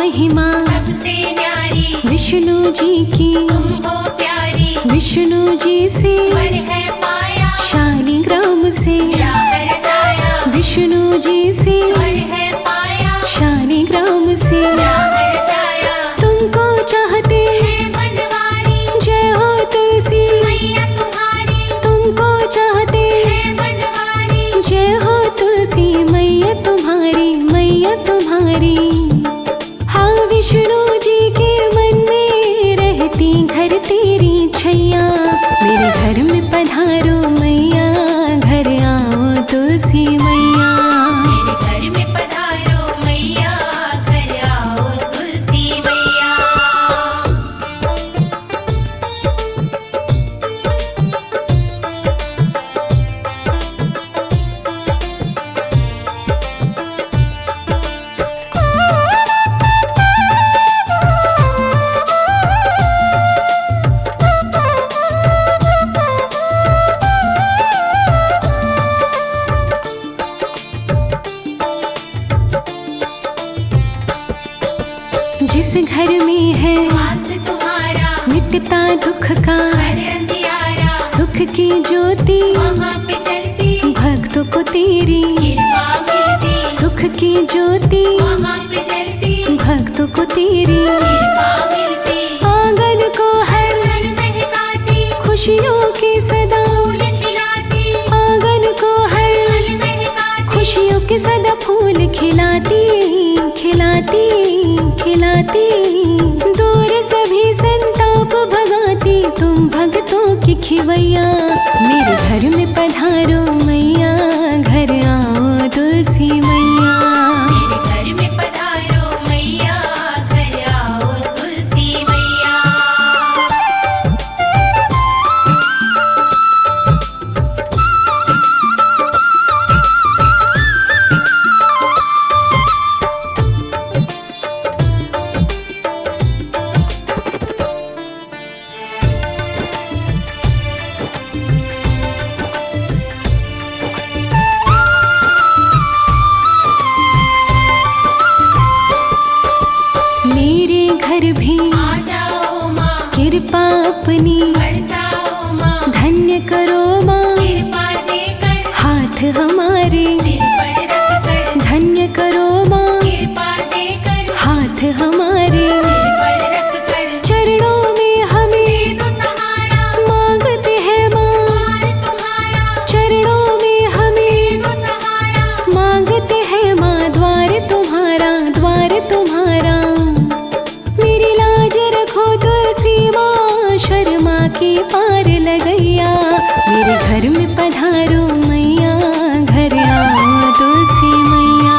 महिमा सबसे न्यारी, विष्णु जी की तुम हो प्यारी, विष्णु जी से वर है पाया, शालिग्राम से क्या कर जाया, विष्णु जी से वर है पाया, शालिग्राम से क्या कर जाया, तुमको चाहते है बनवारी, जय हो तुलसी मैया तुम्हारी, तुमको चाहते है बनवारी, जय हो तुलसी मैया तुम्हारी हाँ विष्णु जी के मन में रहती घर तेरी छैया मेरे घर में पधारो मैया घर आओ तुलसी मैया मेरे घर में पधारो मैया, घर आओ तुलसी मैया। जिस घर में है वास तुम्हारा, मिटता दुख का हर अंधियारा, सुख की ज्योति वहाँ पे चलती, भक्तों को तेरी कृपा मिलती, सुख की ज्योति वहाँ पे चलती, भक्तों को तेरी कृपा मिलती, आंगन को हर फल महकाती, खुशियों की सदा फूल खिलाती, आंगन को हर फल महकाती, खुशियों के सदा फूल खिलाती खिलाती खिलाती दूर सभी संताप भगाती तुम भक्तों की खिवैया मेरे घर में पधारो मैया घर आओ तुलसी मैया मेरे घर में पधारो मैया, घर आओ तुलसी मैया। मेरे घर भी आ जाओ माँ, कृपा अपनी बरसाओ माँ, धन्य करो माँ कृपा देकर हाथ हमारे सिर पर रख कर, धन्य करो माँ कृपा देकर हाथ हमारे सिर पर रख कर, चरणों में हमें दे दो सहारा, मांगते हैं माँ द्वार तुम्हारा, चरणों में हमें दे दो सहारा, मांगते हैं माँ द्वार तुम्हारा मेरी लाज रखो तुलसी माँ शर्मा की पार लगैया मेरे घर में पधारो मैया घर आओ तुलसी मैया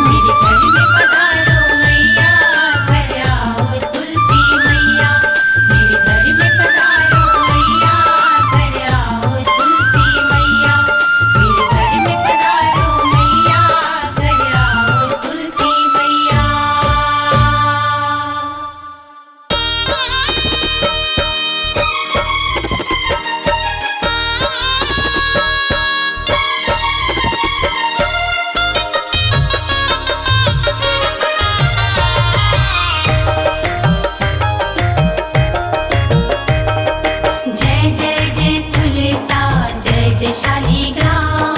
मेरे घर में पधारो मैया, घर आओ तुलसी मैया, मेरे घर में पधारो मैया, घर आओ तुलसी मैया, मेरे घर में पधारो मैया, घर आओ तुलसी मैया। जय जय जय तुलसा, जय जय शालिग्राम,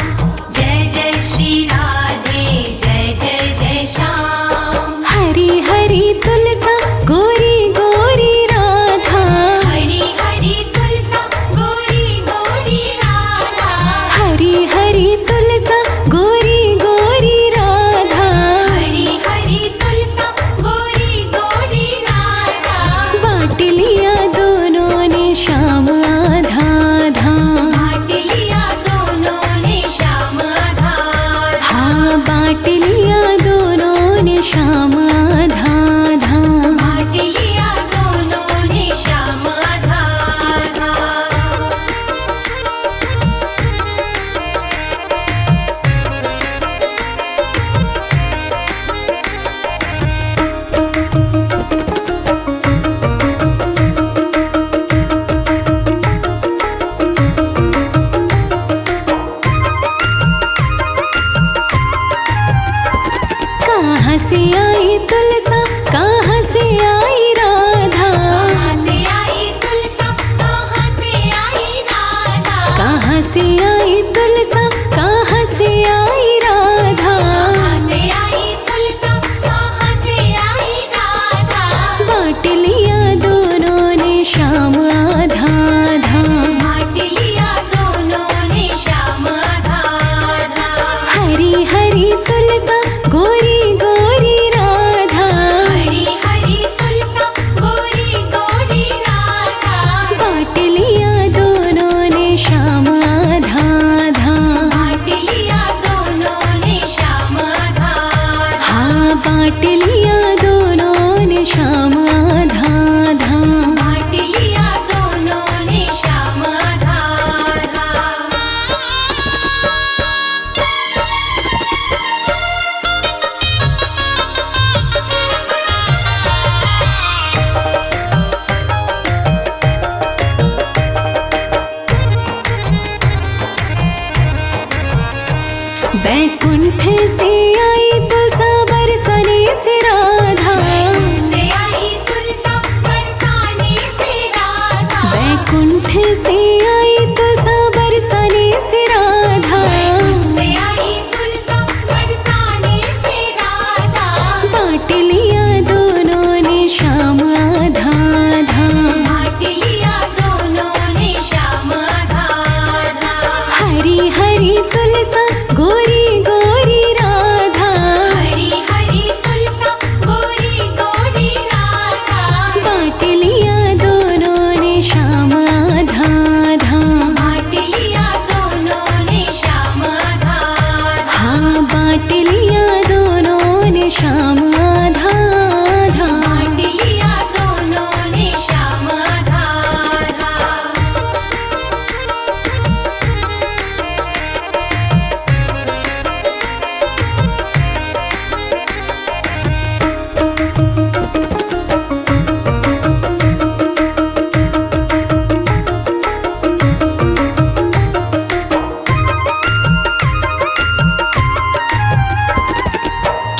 जय जय श्री राधे, जय जय जय श्याम। हरी हरी तुलसा गोरी गोरी राधा हरी हरी तुलसा, गोरी गोरी राधा, हरी हरी तुलसा गोरी गोरी राधा हरी हरी तुलसा, गोरी गोरी राधा, बांट लिया दोनों ने श्याम आधा आधा बांट लिया दोनों ने श्याम आधा आधा, हाँ बांट लिया दोनों ने श्याम आधा आधा बांट लिया दोनों ने श्याम आधा आधा। कहाँ से आई वैकुंठ से आई तुलसा बरसाने से राधा, से आई तुलसा बरसाने से राधा, वैकुंठ से आई तुलसा बरसाने से राधा, से आई तुलसा बरसाने से राधा, बाँट लिया दोनों ने श्याम आधा आधा, बाँट लिया दोनों ने श्याम आधा आधा। हरी हरी तुलसा गोरी गोरी राधा, हरी हरी तुलसा गोरी गोरी राधा, बाँट लिया दोनों ने श्याम आधा आधा, बाँट लिया दोनों ने श्याम आधा आधा। हाँ बाँट लिया दोनों ने श्याम आधा आधा। बाँट लिया दोनों ने श्याम आधा आधा।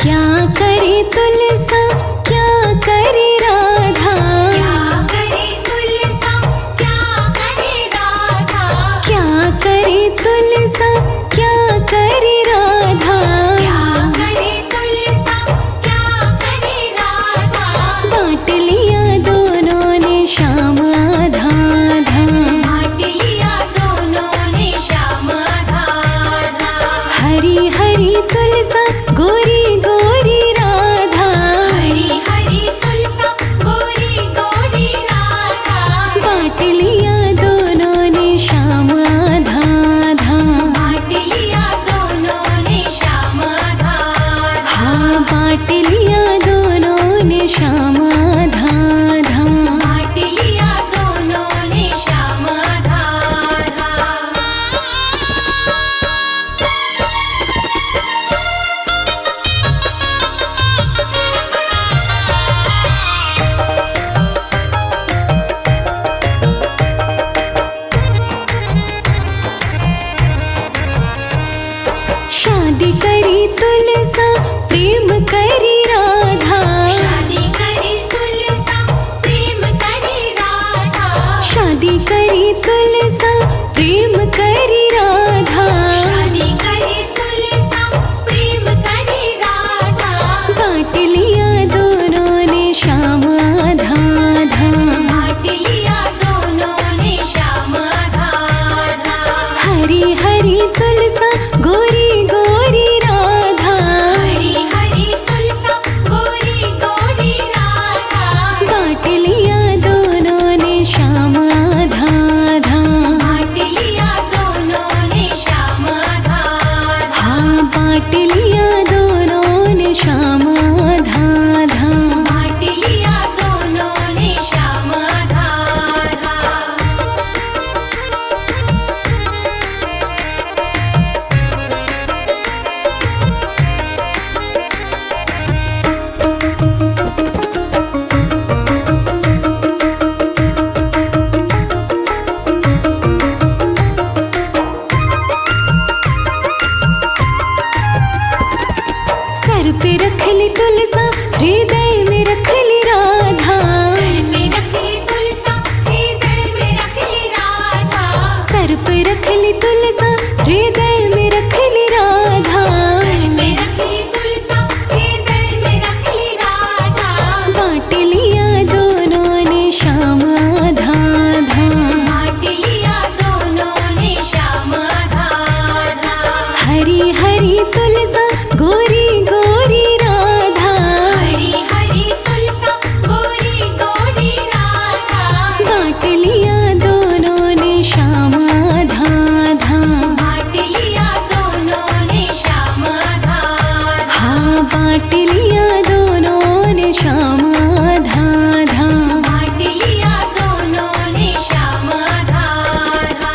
क्या करे तुलसा क्या करे राधा, क्या करे तुलसा क्या करे राधा, क्या करे तुलसा क्या करे राधा, क्या करे तुलसा क्या करे राधा, बाँट लिया दोनों ने श्याम आधा आधा, बाँट लिया दोनों ने श्याम आधा आधा। हरी हरी तुलसा गोरी गोरी राधा, हरी हरी तुलसा गोरी गोरी राधा, बाँट लिया दोनों ने श्याम आधा आधा, बाँट लिया दोनों ने श्याम आधा आधा। हाँ बाँट लिया दोनों ने श्याम आधा आधा, बाँट लिया दोनों ने श्याम आधा आधा। शादी करी तुलसा प्रेम करी राधा, शादी करी तुलसा प्रेम करी राधा, शादी करी तुलसा प्रेम करी राधा, शादी करी तुलसा प्रेम करी राधा, बाँट लिया दोनों ने श्याम आधा आधा, बाँट लिया दोनों ने श्याम आधा आधा। हरी हरी तुलसा गोरी गोरी राधा, हरी हरी तुलसा गोरी गोरी राधा, बाँट लिया दोनों ने श्याम आधा आधा, बाँट लिया दोनों ने श्याम आधा आधा। हाँ बाँट लिया दोनों ने श्याम आधा आधा, बाँट लिया दोनों ने श्याम आधा आधा। सर पे रख ली तुलसा हृदय में रख ली राधा, सर पे रख ली तुलसा हृदय में रख ली राधा, सर पे रख ली तुलसा हृदय में रख ली राधा, सर पे रख ली तुलसा हृदय में रख ली राधा, बाँट लिया दोनों ने श्याम आधा आधा, बाँट लिया दोनों ने श्याम आधा आधा। हरी हरी तुलसा गोरी गोरी राधा, हरी हरी तुलसा गोरी गोरी राधा, बाँट लिया दोनों ने श्याम आधा आधा, बाँट लिया दोनों ने श्याम आधा आधा। हाँ बाँट लिया दोनों ने श्याम आधा आधा, बाँट लिया दोनों ने श्याम आधा आधा।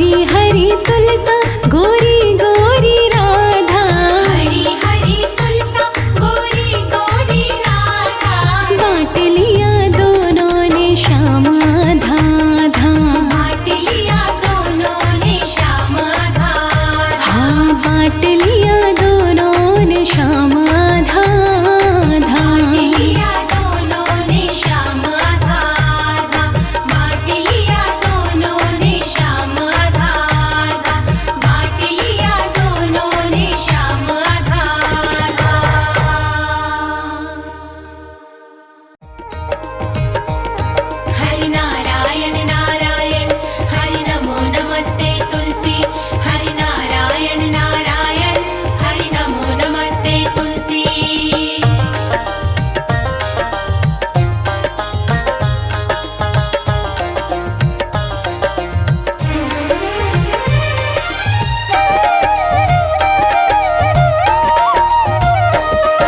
हरी हरी तुलसा गोरी गोरी राधा, हरी हरी तुलसा गोरी गोरी राधा, बांट लिया दोनों ने श्याम आधा आधा, बांट लिया दोनों ने श्याम आधा आधा, हाँ बांट लिया दोनों ने श्याम आधा आधा। लिया दोनों ने श्याम आधा आधा, बांट लिया दोनों ने श्याम आधा आधा, बांट लिया दोनों ने श्याम आधा आधा। हरि नारायण नारायण हरि नमो नमस्ते तुलसी, हरि नारायण नारायण हरि नमो नमस्ते तुलसी।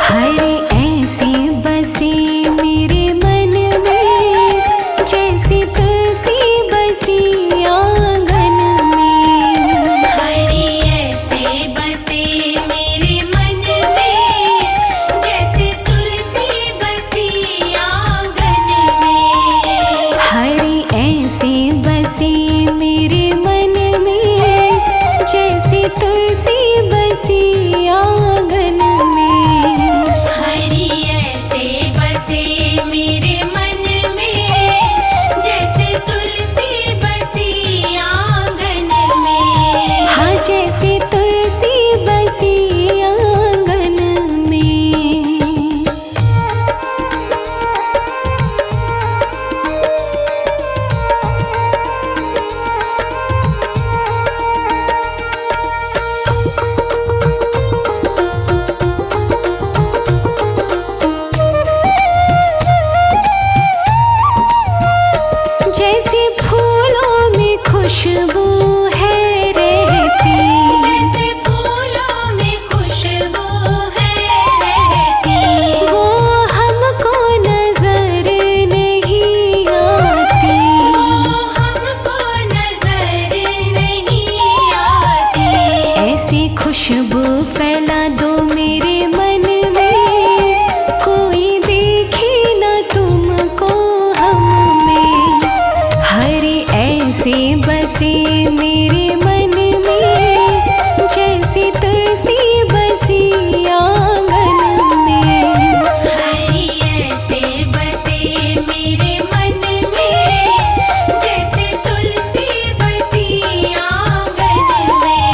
हरे ऐसे बसे मेरे मन में जैसे तुलसी बसी आंगन में, हरि ऐसे बसे मेरे मन में जैसे तुलसी बसी आंगन में, हरे ऐसे बसे मेरे मन में जैसे तुलसी बसी आंगन में, हरि ऐसे बसे मेरे मन में जैसे तुलसी बसी आंगन में, हाँ जैसे तुलसी बसी आंगन में। जैसे फूलों में खुशबू है रहती, जैसे फूलों में खुशबू है रहती, वो हमको नजर नहीं आती, हमको नजर नहीं आती। ऐसी खुशबू फैला दो मेरे मन में, कोई देखे ना तुमको हम में, हरे ऐसे बसे मेरे मन में जैसे तुलसी बसी आंगन में, हरि ऐसे बसे मेरे मन में जैसे तुलसी बसी आंगन में।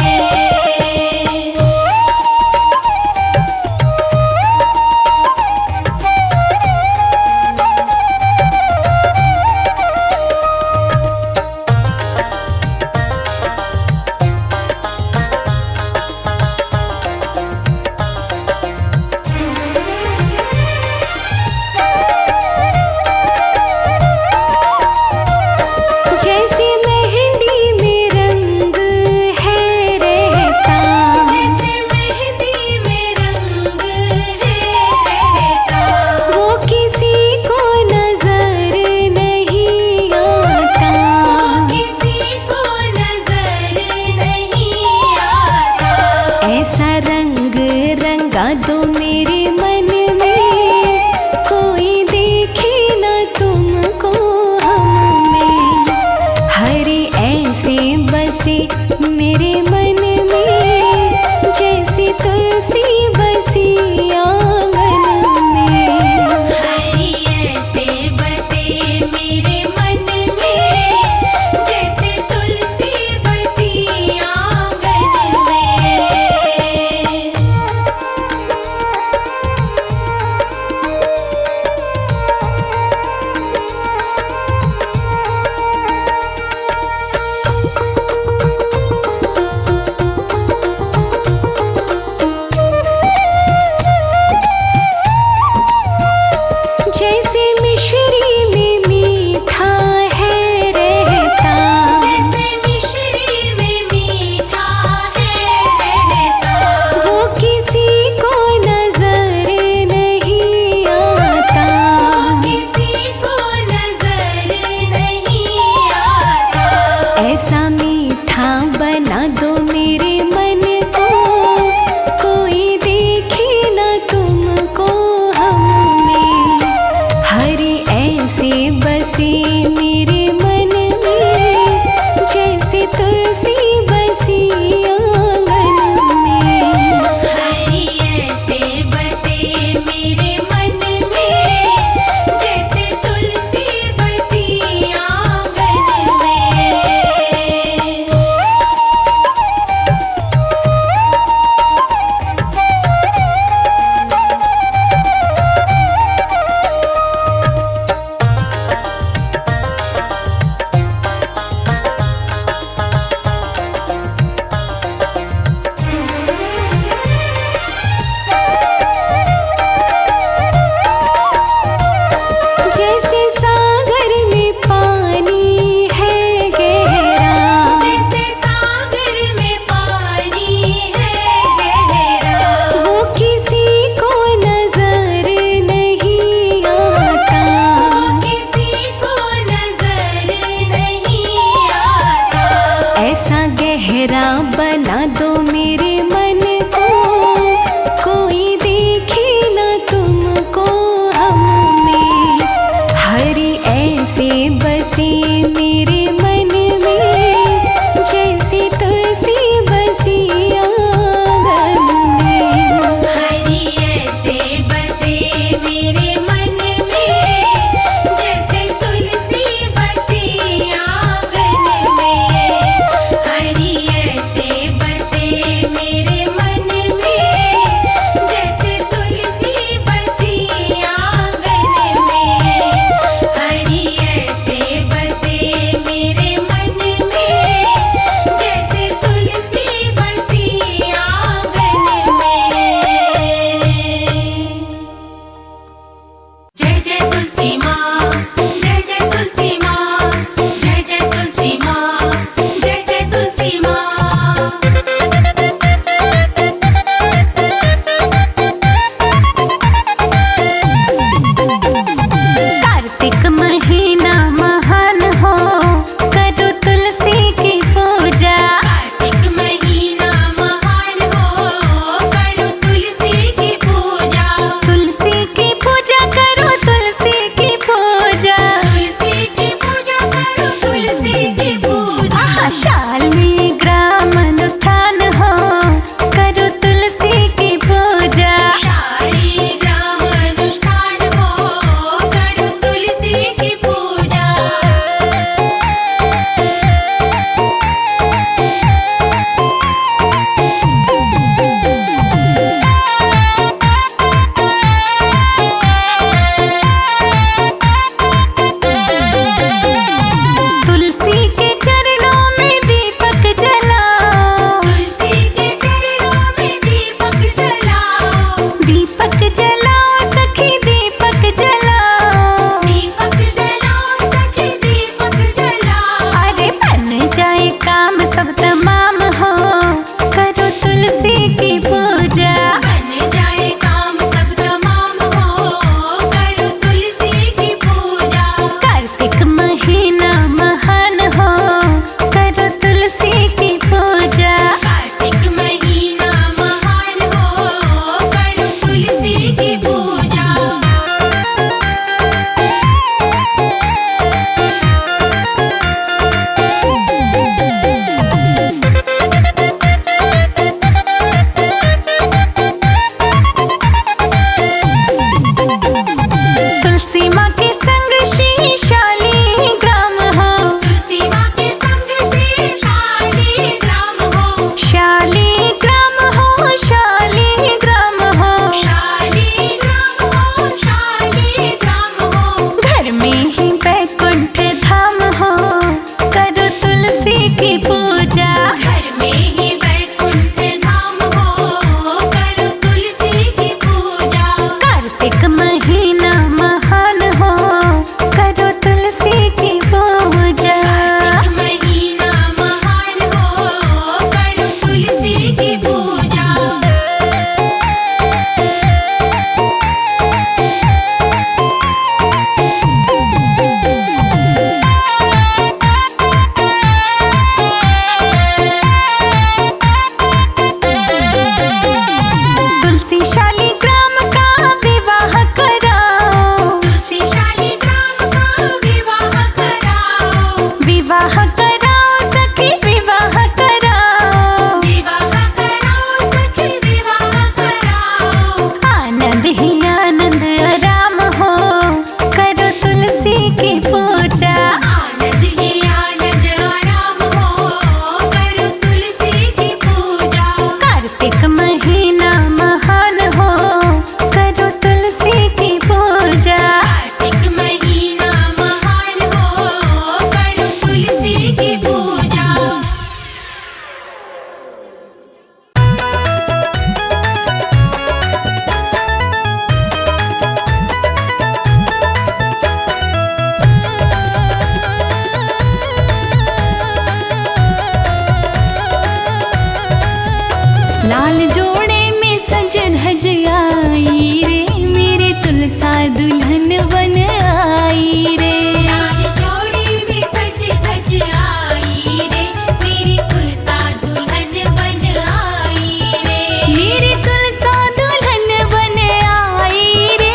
तुलसी बसी आंगन में। हरि ऐसे बसे मेरे मन में, जैसे तुलसी बसी आंगन में। जैसे सागर में पानी है गहरा, जैसे सागर में पानी है गहरा, वो किसी को नजर नहीं आता। किसी को नजर नहीं आता। ऐसा गहरा बना दो मेरे मन को, कोई देखे ना तुमको हम में। हरि ऐसे बसे मेरे मन में, जैसे तुलसी बसी आंगन में। हरि ऐसे बसे मेरे मन में, जैसे तुलसी बसी आंगन में। हरि ऐसे बसे मेरे मन में, जैसे तुलसी बसी आंगन में। हरि ऐसे बसे मेरे मन में, जैसे तुलसी बसी आंगन में। जय जय तुलसी माँ, जय जय तुलसी माँ, जय जय तुलसी माँ, जय जय तुलसी माँ। कार्तिक महीना महान हो, करो तुलसी की पूजा। कार्तिक महीना महान हो, करो तुलसी की पूजा। तुलसी की पूजा करो, तुलसी की पूजा। तुलसी की पूजा करो, तुलसी की पूजा। आहा, शाल्मी ग्राम अनुष्ठान हो, करो तुलसी की पूजा। शालिग्राम अनुष्ठान हो, करो तुलसी की पूजा। तुलसी के चरणों में दीपक दुल्हन बन आई रे। लाल जोड़ी में सज धज आई रे, मेरी तुलसा दुल्हन बन आई रे। मेरी तुलसा दुल्हन बन आई रे।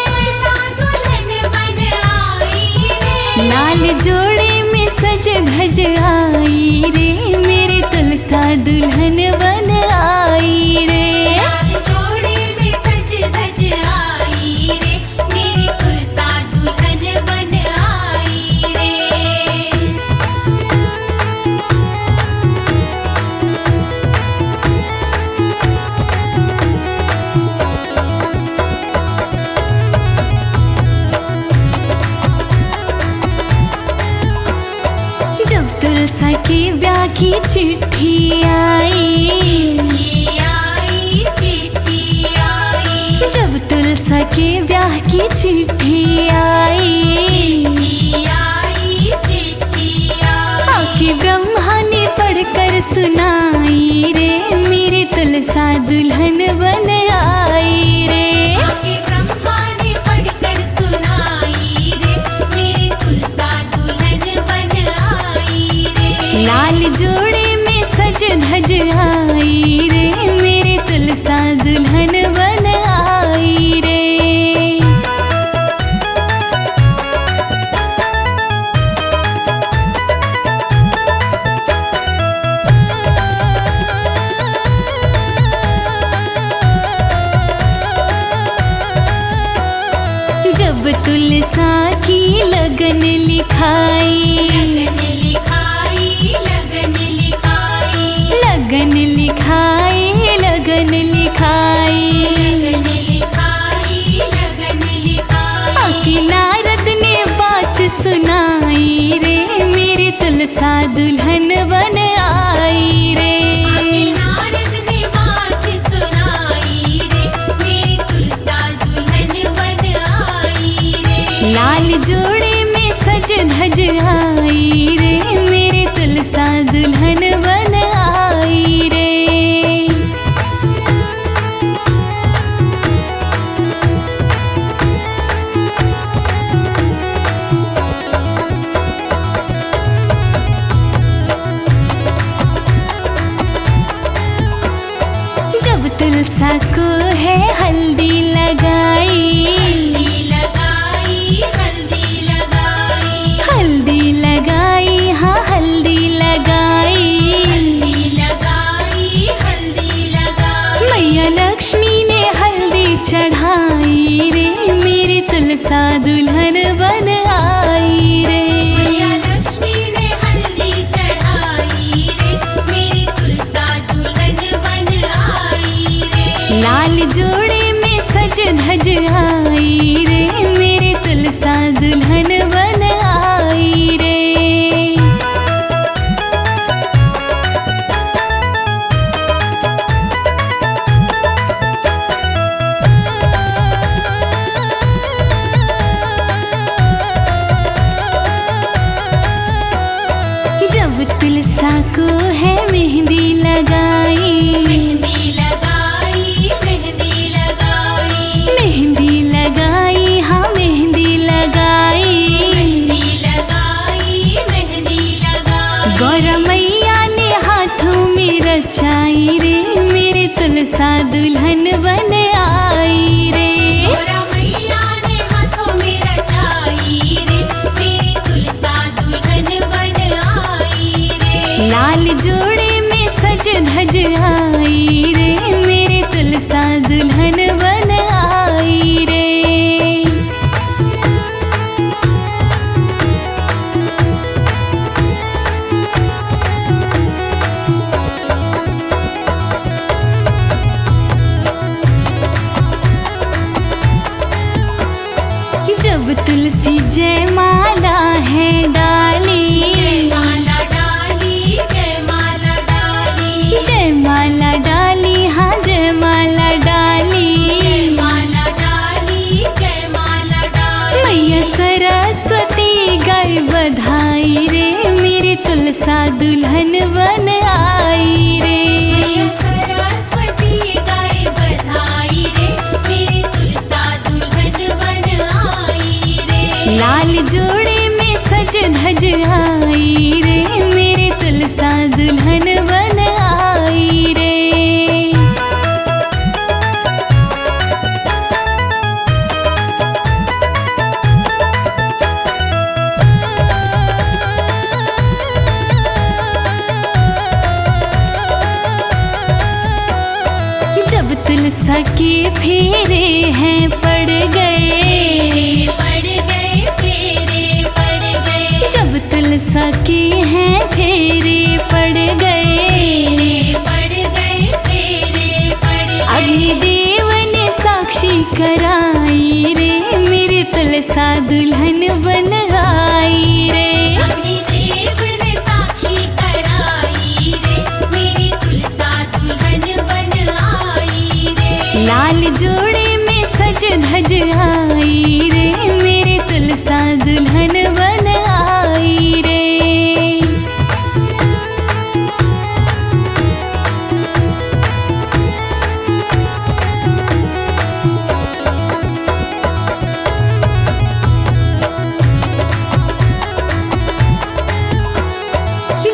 तुलसा दुल्हन बन आई रे। लाल जोड़ी में सज धज आई रे, मेरी तुलसा दुल्हन बन आई रे। लाल जोड़ी में सज धज आई रे, मेरी तुलसा दुल्हन बन आई रे। जब तुलसा के ब्याह की चिट्ठी आई, आई चिट्ठी आई, जब तुलसा के ब्याह की चिट्ठी आई, आई चिट्ठी आई। आके ब्रह्मा ने पढ़कर सुनाई रे, मेरी तुलसा दुल्हन बन आई रे। आके ब्रह्मा ने पढ़कर सुनाई रे, मेरी तुलसा दुल्हन बन आई रे। लाल जोड़े में सज धज आई रे, मेरी तुलसा दुल्हन बन आई रे। जब तुलसा की लगन लिखाई, लगन लिखाई, लगन लिखाई, लगन लिखाई, लगन लिखाई, लगन लिखाई, लगन लिखाई। आके नारद ने बात सुनाई रे, मेरी तुलसा दुल्हन बन आई रे। आके नारद ने बात सुनाई रे, मेरी तुलसा दुल्हन बन आई रे। लाल जोड़े में सज धज आई रे, मेरी तुलसा दुल्हन बन आई रे। जब तुलसा को है हल्दी लगाई, हल्दी लगाई, हल्दी लगाई, हल्दी लगाई, हाँ हल्दी लगाई, हल्दी लगाई, हल्दी लगाई। मैया लक्ष्मी ने हल्दी चढ़ाई रे, मेरी तुलसा दुल्हन बन आई रे। मैया लक्ष्मी ने हल्दी चढ़ाई रे, मेरी तुलसा दुल्हन बन आई रे। लाल जोड़े में सज धज आई रे, मेरी तुलसा दुल्हन बन आई रे। जब तुलसा को है मेहंदी लगाई, मेहंदी लगाई, मेहंदी लगाई, मेहंदी लगाई, हाँ मेहंदी लगाई, मेहंदी लगाई, मेहंदी लगाई। गौरा मैया ने हाथों में रचाई रे, मेरे तुलसा दुल्हन बन आई रे। गौरा मैया ने हाथों में रचाई रे, मेरी तुलसा दुल्हन बन आई रे। लाल जोड़े में सज धज आई रे, मेरे तुलसा दुल्हन बन आई रे। जब तुलसी जयमाला है डाली, जयमाला डाली, जयमाला डाली, जयमाला दुल्हन बन आई रे। जब तुलसा के फेरे हैं पड़ गए, जब तुलसा के हैं फेरे पड़ गए, अग्निदेव ने साक्षी कराई रे, मेरी तुलसा दुल्हन बन आई रे। अग्निदेव ने साक्षी कराई रे, मेरी तुलसा दुल्हन बन आई रे। लाल जोड़े में सज धज आई रे, मेरी तुलसा दुल्हन बन आई रे।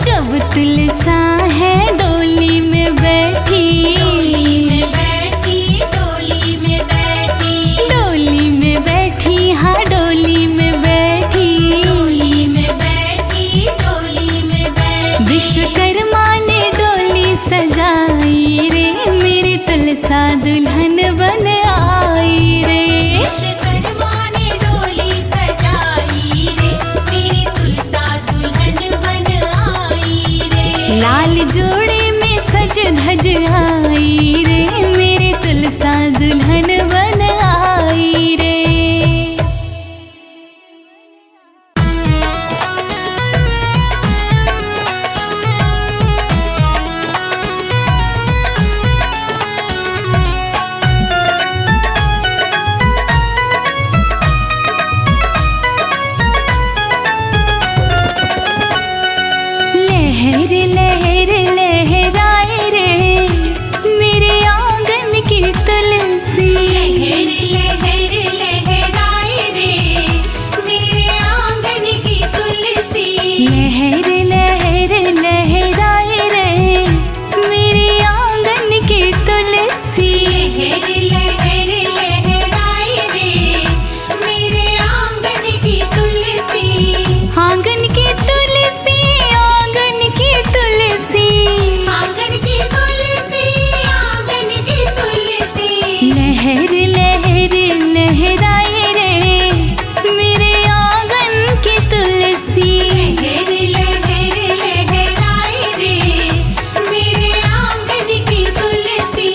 जब तुलसा है डोली में बैठी, डोली में बैठी, डोली में बैठी, डोली में बैठी, हाँ डोली में बैठी, डोली में बैठी, डोली में बैठी। विश्वकर्मा ने डोली सजाई रे, मेरी तुलसा दुल्हन बन आई रे। विश्वकर्मा ने डोली सजाई रे, मेरी तुलसा दुल्हन बन आई रे। लाल जोड़े में सज धज आई रे, मेरी तुलसा दुल्हन बन आई रे। लहर लहर लहराए रे, मेरे आंगन की तुलसी। लहर लहराए रे, मेरे आंगन की तुलसी। लहर लहर लहराए रे, मेरे आंगन की तुलसी। लहर लहराए रे, मेरे आंगन की तुलसी। आंगन की तुलसी, आंगन की तुलसी। आंगन की तुलसी, आंगन की तुलसी। लहर लहर लहराए रे, मेरे आंगन की तुलसी। लहर लहराए रे, मेरे आंगन की तुलसी।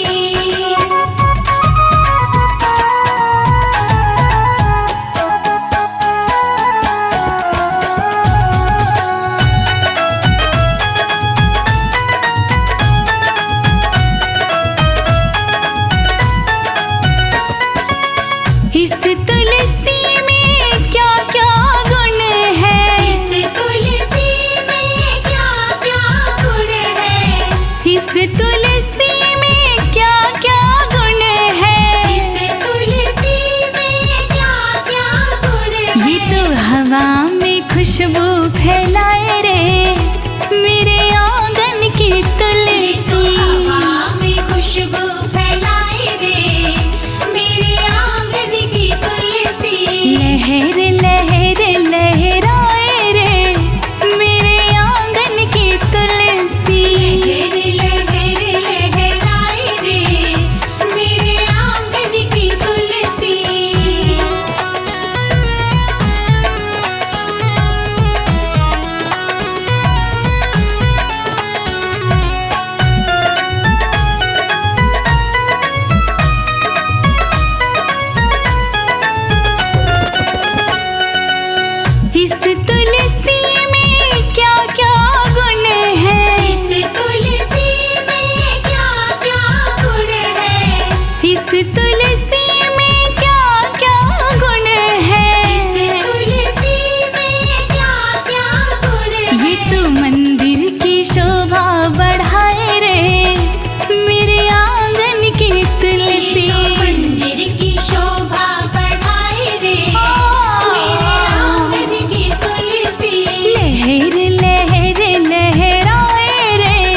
इस तुलसी में क्या क्या गुण है, इस तुलसी में क्या क्या गुण है। इस तुलसी में क्या क्या गुण है। इस तुलसी में क्या क्या गुण है। ये तो हवा में खुशबू फैलाए रे, मेरे आंगन की तुलसी। हवा में खुशबू फैलाए रे, मेरे आंगन की तुलसी। लहर लहर लहराए रे, मेरे आंगन की तुलसी। लहर लहराए रे, मेरे आंगन की तुलसी। इस तुलसी में क्या क्या गुण है। इस तुलसी में क्या क्या गुण है। इस तुलसी में क्या क्या गुण है। इस तुलसी में क्या क्या गुण है। ये तो मंदिर की शोभा बढ़ाए रे, मेरे आंगन की तुलसी। ये तो मंदिर की शोभा बढ़ाए रे, मेरे आंगन की तुलसी। लहर लहर लहराए रे,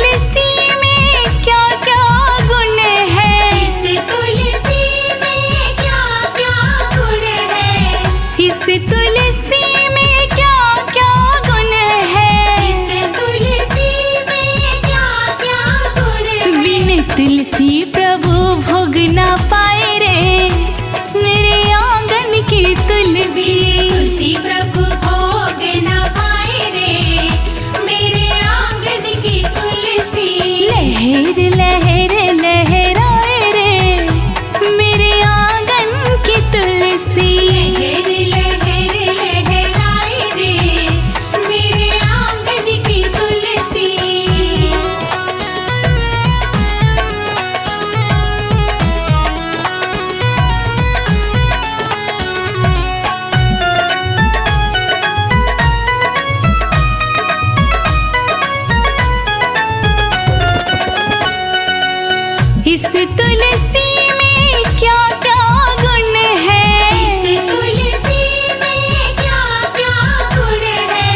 तुलसी में क्या क्या गुण है, इस तुलसी में क्या क्या गुण है, इस तुलसी में क्या क्या गुण है, इस तुलसी में क्या क्या गुण है। बिन तुलसी प्रभु भोग ना पाए रे, मेरे आंगन की तुलसी। तुलसी प्रभु भोग न पाए रे, मेरे आंगन की तुलसी। लहर लहर लहराए रे, मेरे आंगन की तुलसी। लहर लहर लहराए रे, मेरे आंगन की तुलसी। इस तुलसी में क्या क्या गुण है, इस तुलसी में क्या क्या गुण है,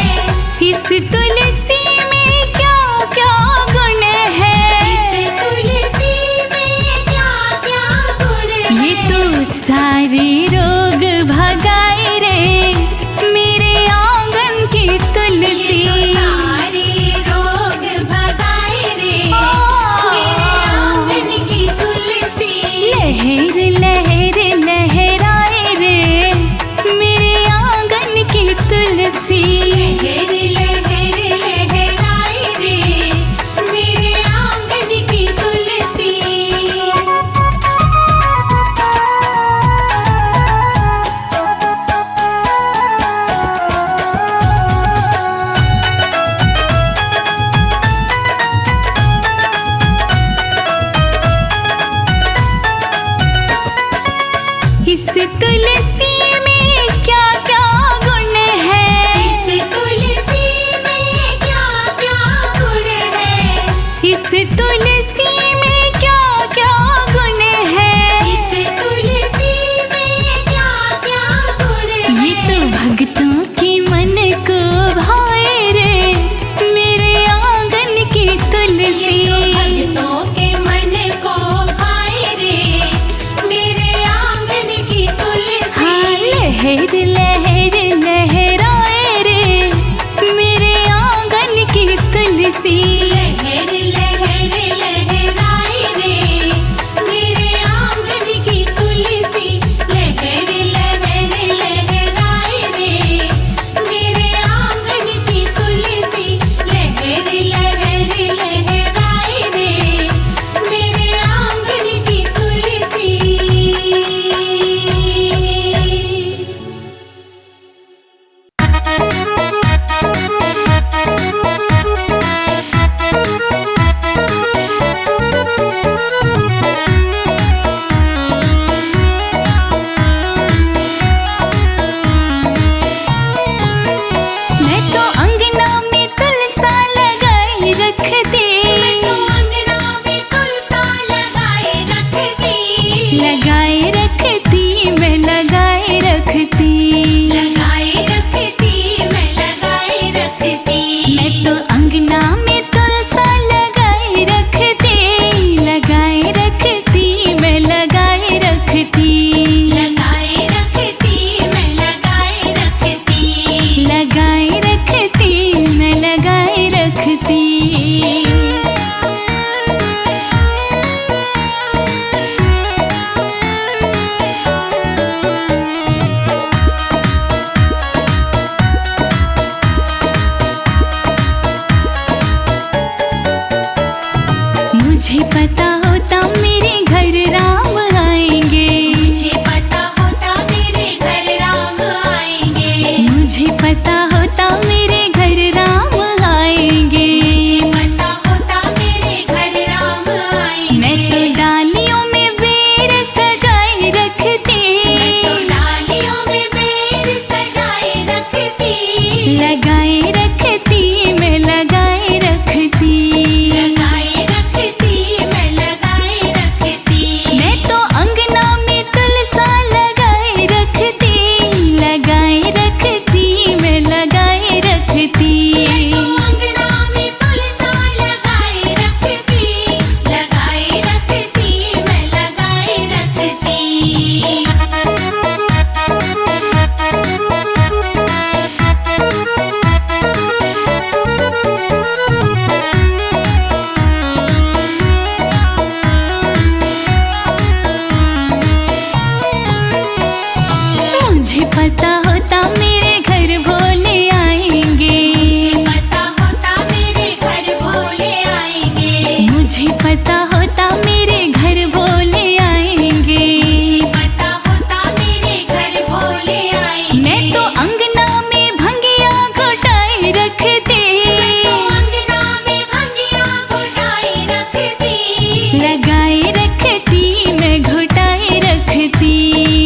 इस तुलसी में क्या क्या गुण है, इस तुलसी में क्या क्या गुण है। ये तो सारे रोग भगाए रे, मेरे आंगन की तुलसी। ये तो सारे रोग भगाए रे, मेरे आंगन की तुलसी। लहर लहर लहराए रे, मेरे आंगन की तुलसी। लहर लहर लहराए रे, मेरे आंगन की तुलसी। इस तुलसी में क्या क्या गुण है, इस तुलसी में क्या क्या गुण है, इस तुलसी में क्या क्या गुण है, इस तुलसी में क्या क्या गुण है। ये तो भक्तों की मन को भाए रे, मेरे आंगन की तुलसी। ये तो भक्तों के मन को भाए रे, मेरे आंगन की तुलसी। हाँ, लहर लहर लहराए रे, मेरे आंगन की तुलसी। लहर लहर लहराए रे, मेरे आंगन की तुलसी। लहर लहर लहराए रे, मेरे आंगन की तुलसी। लहर लहर लहराए रे, मेरे आंगन की तुलसी। मैं तो अंगना में तुलसा लगाई रखती, मैं तो अंगना में तुलसा लगाए रखती। लगाए रखती, मैं लगाए रखती। लगाए रखती, मैं लगाए रखती। मैं तो अंगना में तुलसा लगाए रखती, लगाए रखती, मैं लगाए रखती। लगाए रखती, मैं लगाए रखती। लगाए रखती, मैं लगाए रखती। मुझे पता होता मेरे घर राम आएंगे, मुझे पता होता मेरे घर राम आएंगे। मुझे पता होता मेरे घर राम आएंगे। मुझे पता होता मेरे घर राम आएंगे। मैं तो डालियों में बेर सजाए रखती, मैं तो डालियों में बेर सजाए रखती। लगाए रखती, मैं लगाए रखती। लगाए रखती, मैं लगाए रखती। मैं तो अंगना मुझे पता होता मेरे घर भोले आएंगे, पता होता मेरे घर भोले आएंगे। मैं तो अंगना में भंगिया घोटाए रखती, अंगना में भंगिया घोटाए रखती, लगाए रखती मैं घोटाए रखती,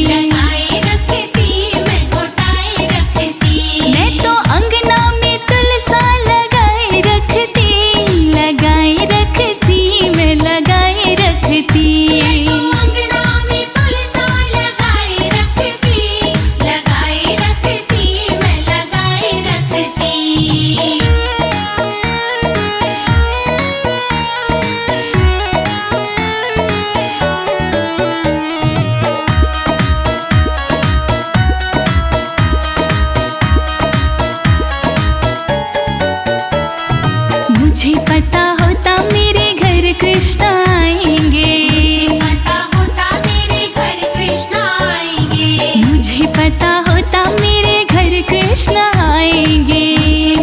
लगाए रखती मैं घोटाए रखती। मैं तो अंगना में तुलसा लगाए रखती, लगाए रखती मैं लगाए रखती। अंगना में तुलसा लगाए रखती, लगाए रखती मैं लगाए रखती। मुझे पता होता मेरे घर कृष्ण आएंगे, पता होता मेरे घर कृष्ण आएंगे, मुझे पता होता मेरे घर कृष्ण आएंगे।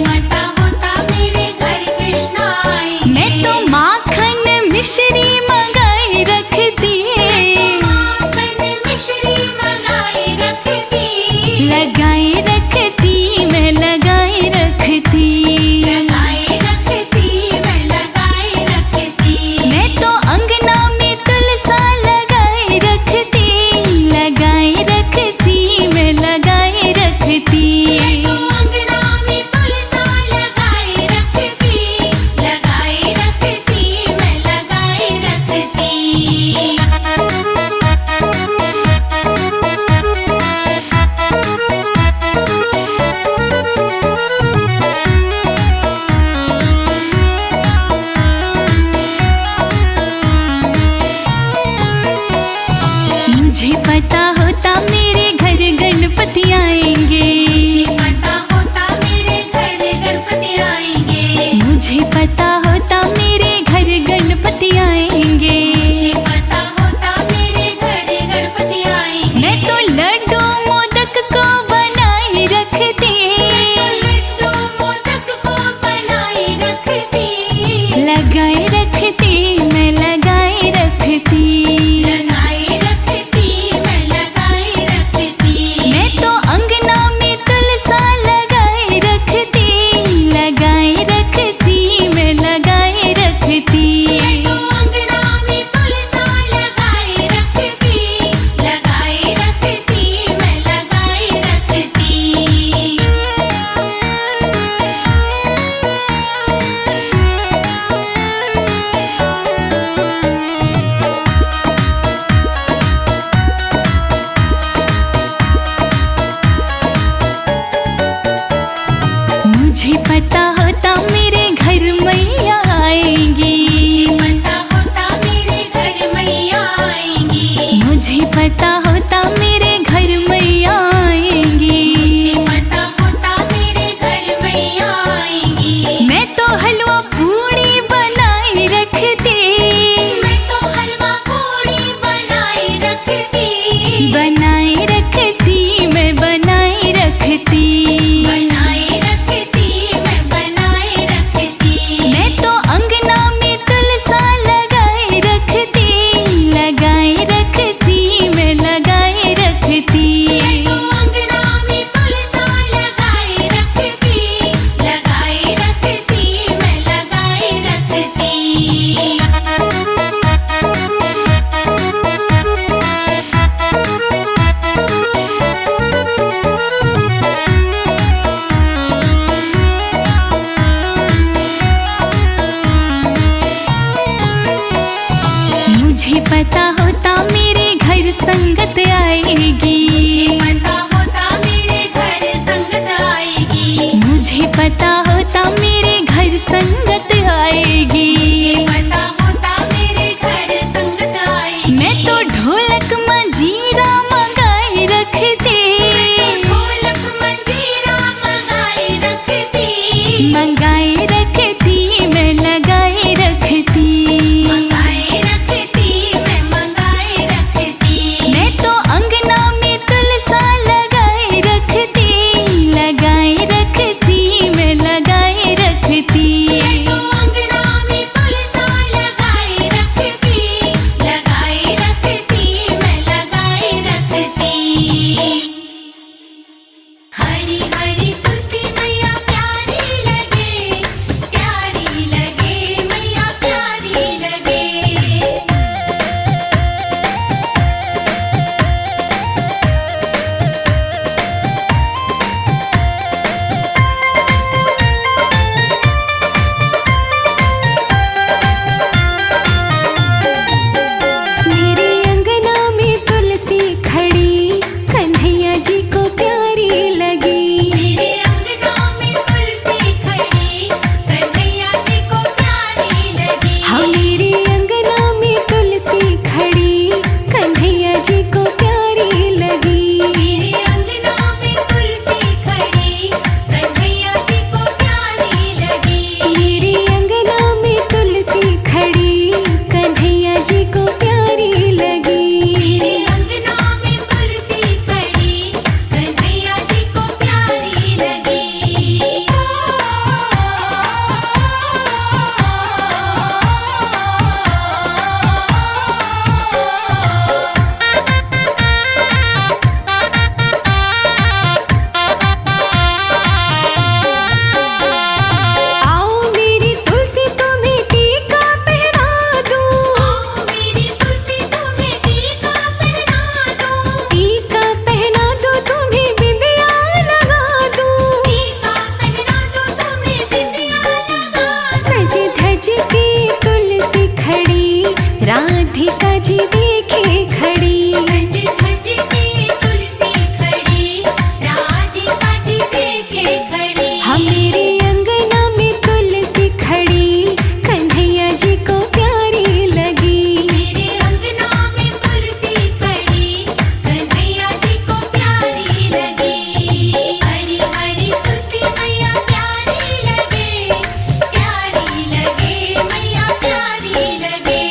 पता होता मेरे घर कृष्ण आएंगे। मैं तो माखन मिश्री मंगाए रखती, माखन मिश्री मंगाए रखती, लगाए रखती मैं लगाए रखती। लगाए रखती मैं लगाए रखती। मैं तो अंगना में तुलसा लगाए रखती, लगाए रखती मैं लगाए रखती। अंगना में तुलसा लगाए रखती, लगाए रखती मैं लगाए रखती। मुझे पता होता मेरे घर गणपति आएंगे, पता होता मेरे घर गणपति आएंगे। मुझे पता होता मेरे घर गणपति आएंगे। पता होता मेरे घर गणपति आएंगे। मैं तो लड्डू मोदक को बनाए रखती, लड्डू मोदक को बनाए रखती, लगाए रखती मैं लगाए रखती। लगाए रखती मैं लगाए रखती। मैं तो अंगना में तुलसा लगाए रखती, लगाए रखती मैं लगाए रखती। अंगना में तुलसा लगाए रखती, लगाए रखती मैं लगाए रखती। मुझे पता होता मेरे घर मैया आएंगी, पता होता मेरे घर मैया आएंगी। मुझे पता होता मेरे घर मैया आएंगी। पता होता मेरे घर मैया आएंगी। मैं तो हलवा पूड़ी बनाए रखती, मैं तो हलवा पूरी बनाए रखती, बनाए रखती मैं बनाए रखती। बनाए रखती मैं बनाए रखती। मैं तो अंगना में तुलसा लगाए रखती, लगाए रखती मैं लगाए रखती। अंगना में तुलसा लगाए रखती, लगाए रखती मैं लगाए रखती। मुझे पता होता मेरे घर संगत आएगी, पता होता मेरे घर संगत आएगी। मुझे पता होता मेरे घर संगत आएगी। पता होता मेरे घर संगत आएगी। मैं तो ढोलक मंजीरा मंगाए रखती, ढोलक मंजीरा मंगाए रखती, मंगाए रखती मैं लगाए रखती। मंगाए रखती मैं मंगाए रखती। मैं तो अंगना में तुलसा लगाए रखती, लगाए रखती मैं लगाए रखती। जी देखे खड़ी। सज धज के तुलसी खड़ी, राधिका जी देखे खड़ी। हाँ मेरे अंगना में तुलसी खड़ी, कन्हैया जी को प्यारी लगी। मेरे अंगना में तुलसी खड़ी, कन्हैया जी को प्यारी लगी। हरी हरी तुलसी मैया प्यारी लगे, प्यारी लगे मैया प्यारी लगे।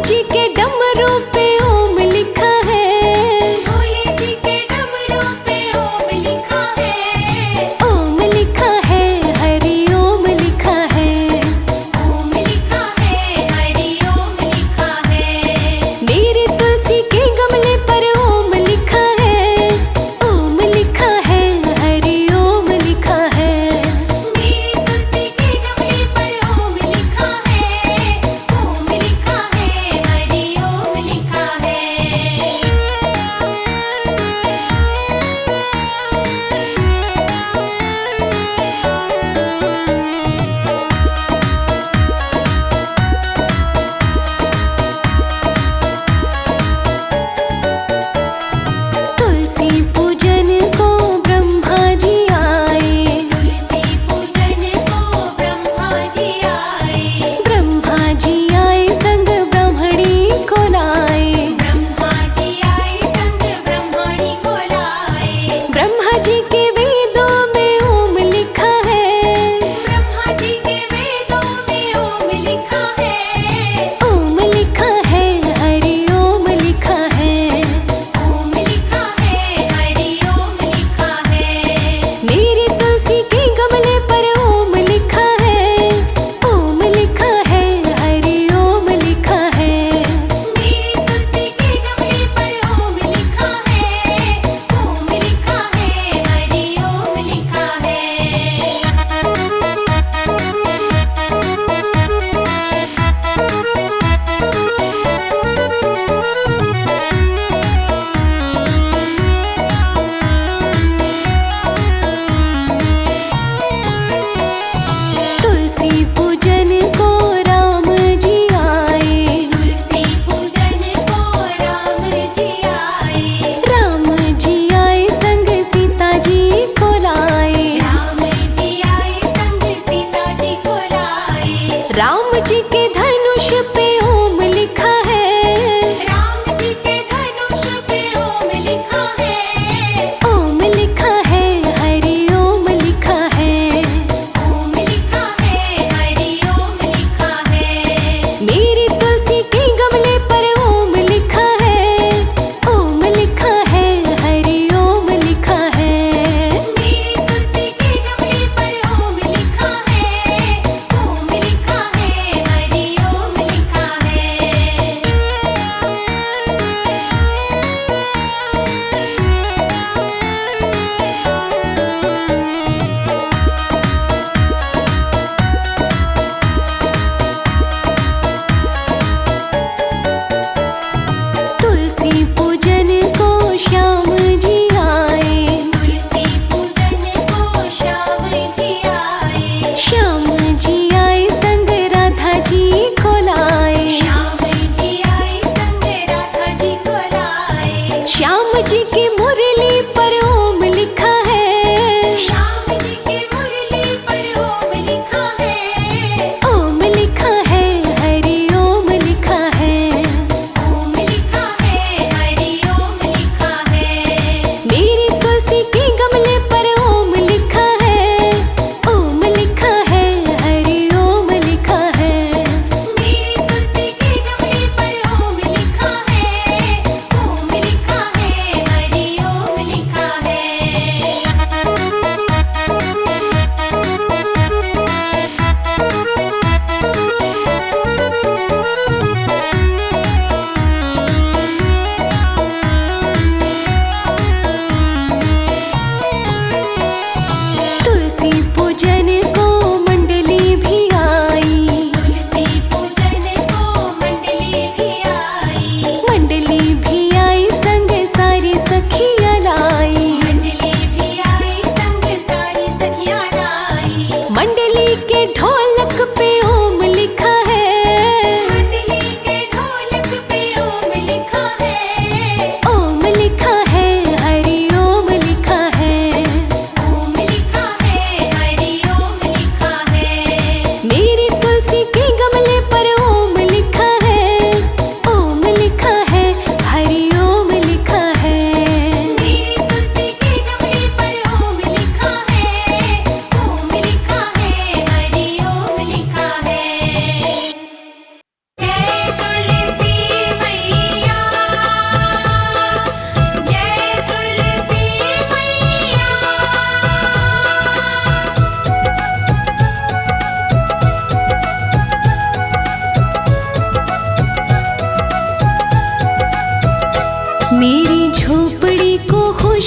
जी के डमरू पे ओम लिखा है। भोले जी के डमरू पे ओम लिखा है। ओम लिखा है, हरि ओम लिखा है। ओम लिखा है, हरि ओम लिखा है। मेरे तुलसी के गमले पर ओम लिखा है। ओम लिखा है, हरि ओम लिखा है। मेरे तुलसी के गमले पर ओम लिखा है। ओम लिखा है, हरि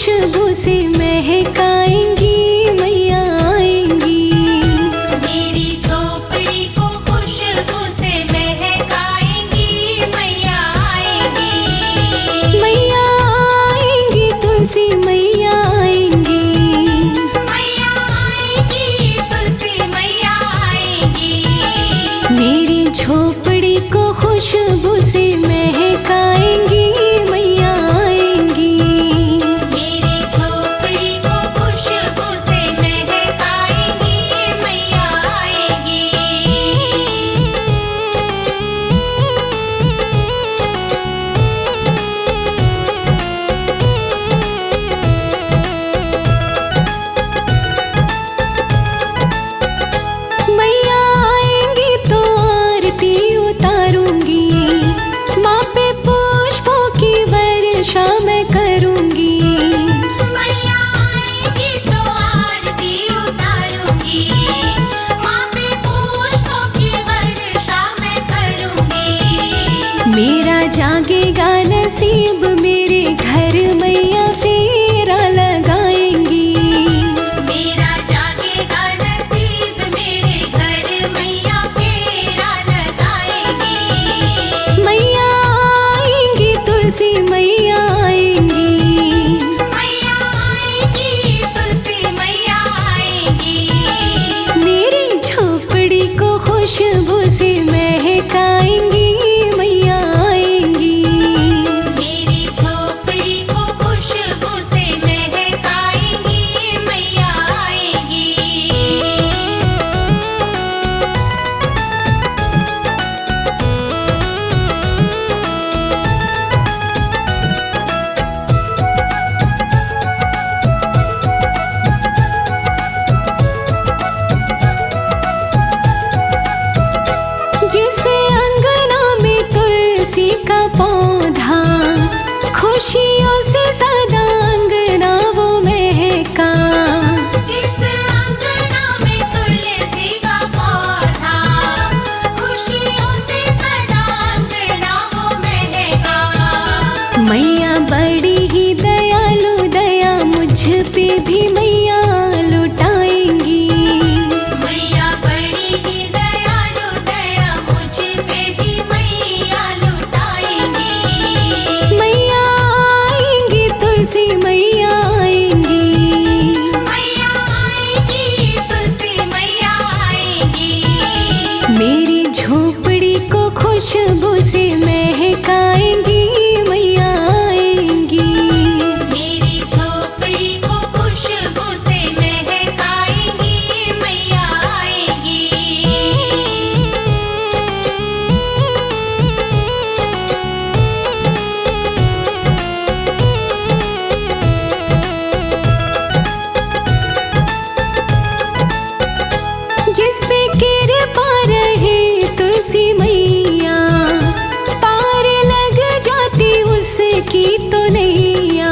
खुशबू से महकाएंगी मैया आएंगी। मेरी झोपड़ी को खुशबू से महकाएंगी मैया आएंगी। मैया आएंगी तुलसी मैया आएंगी। मैया आएंगी तुलसी मैया आएंगी। मेरी झोपड़ी को खुशबू से महकाएंगी मैया आएंगी। मेरी झोपड़ी को खुशबू से महकाएंगी मैया आएंगी। मैया आएंगी तो आरती उतारूंगी, माँ पे पुष्पों की वर्षा मैं करूंगी। मैया आएंगी तो आरती उतारूंगी, माँ पे पुष्पों की वर्षा मैं करूंगी। मेरा जागेगा नसीब मेरे घर मैया फेरा लगाएंगी। मेरा जागेगा नसीब मेरे घर मैया फेरा लगाएंगी। मैया आएंगी तुलसी मैया आएंगी। मैया आएंगी तुलसी मैया आएंगी। मेरी झोपड़ी को खुशबू से महकाएंगी मैया आएंगी। मेरी झोपड़ी को खुशबू से महकाएंगी मैया आएंगी। जिसे अंगना में तुलसी का पौधा, खुशियों से सदा अंगना वो महका। जिस अंगना में तुलसी का पौधा, खुशियों से सदा अंगना वो महका। मैया बड़ी ही दयालु, दया मुझ पे भी मैया लुटाएंगी। मैया बड़ी ही दयालु, दया मुझ पे भी मैया लुटाएंगी। मैया आएंगी तुलसी मैया आएंगी। मैया आएंगी तुलसी मैया आएंगी। मेरी झोपड़ी को खुशबू से महकाएंगी मैया आएंगी। मेरी झोपड़ी को खुशबू से महकाएंगी मैया आएंगी। जिस पे कृपा रहे तुलसी मैया, पार लग जाती उसकी तो नैया।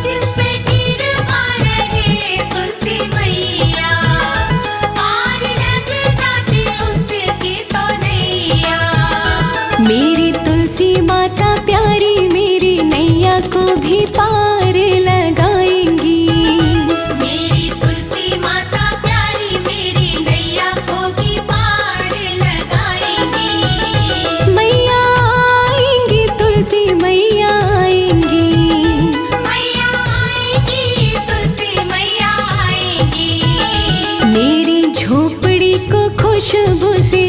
जिस पे कृपा रहे तुलसी मैया, पार लग जाती उसकी तो नैया। मेरी तुलसी माता प्यारी मेरी नैया को भी पार लगाएंगी। मेरी तुलसी माता प्यारी मेरी नैया को भी पार लगाएंगी। मैया आएंगी तुलसी मैया आएंगी। मैया आएंगी तुलसी मैया आएंगी। मेरी झोपड़ी को खुशबू से